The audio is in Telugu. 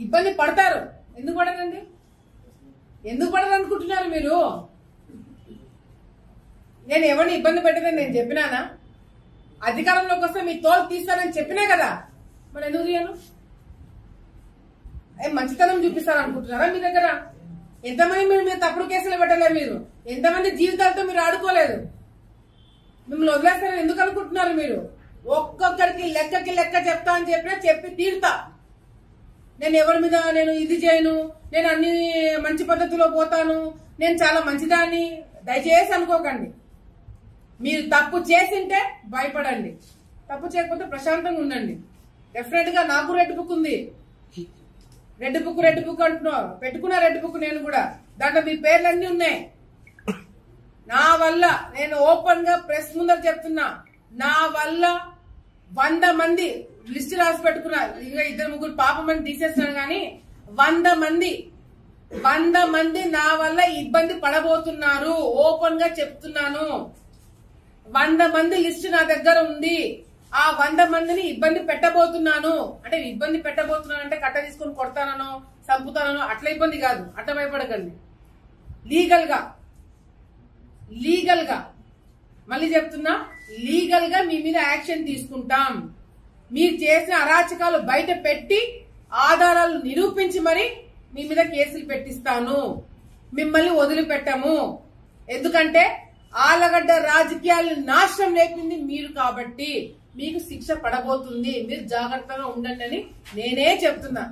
ఇబ్బంది పడతారు. ఎందుకు పడరండి? ఎందుకు పడరు అనుకుంటున్నారు మీరు? నేను ఎవరిని ఇబ్బంది పెట్టదని నేను చెప్పినానా? అధికారంలోకి వస్తే మీ తోలు తీస్తానని చెప్పినా కదా, మరి ఎందుకు తీయను? మంచితనం చూపిస్తారు అనుకుంటున్నారా? మీ దగ్గర ఎంతమంది మీరు తప్పుడు కేసులు పెట్టలే, మీరు ఎంతమంది జీవితాలతో మీరు ఆడుకోలేదు. మిమ్మల్ని వదిలేస్తారని ఎందుకు అనుకుంటున్నారు మీరు? ఒక్కొక్కరికి లెక్క చెప్తా అని చెప్పినా చెప్పి తీరుతా. నేను ఎవరి మీద నేను ఇది చేయను, నేను అన్ని మంచి పద్ధతిలో పోతాను, నేను చాలా మంచిదాన్ని దయచేసి అనుకోకండి. మీరు తప్పు చేసింటే భయపడండి, తప్పు చేయకపోతే ప్రశాంతంగా ఉండండి. డెఫినెట్ గా నాకు రెడ్ బుక్ ఉంది. రెడ్ బుక్ అంటున్నారు, పెట్టుకున్నా రెడ్ బుక్ నేను కూడా. దాంట్లో మీ పేర్లన్నీ ఉన్నాయి. నా వల్ల నేను ఓపెన్ గా ప్రెస్ ముందర చెప్తున్నా, నా వల్ల 100 మంది లిస్ట్ రాసి పెట్టుకున్నా. ఇంకా 2-3 పాపమని తీసేస్తున్నాను కానీ 100 మంది నా వల్ల ఇబ్బంది పడబోతున్నారు. ఓపెన్ గా చెప్తున్నాను. 100 మంది లిస్ట్ నా దగ్గర ఉంది. ఆ 100 మందిని ఇబ్బంది పెట్టబోతున్నాను. అంటే ఇబ్బంది పెట్టబోతున్నాను అంటే కట్ట తీసుకొని కొడతానో చంపుతానో అట్లా ఇబ్బంది కాదు. అట్లా భయపడకండి. లీగల్ గా మళ్ళీ చెప్తున్నా, లీగల్ గా మీ మీద యాక్షన్ తీసుకుంటాం. మీరు చేసిన అరాచకాలు బయట పెట్టి ఆధారాలు నిరూపించి మరి మీ మీద కేసులు పెట్టిస్తాను. మిమ్మల్ని వదిలిపెట్టము. ఎందుకంటే ఆలగడ్డ రాజకీయాలను నాశనం లేపింది మీరు కాబట్టి మీకు శిక్ష పడబోతుంది. మీరు జాగ్రత్తగా ఉండండి అని నేనే చెప్తున్నా.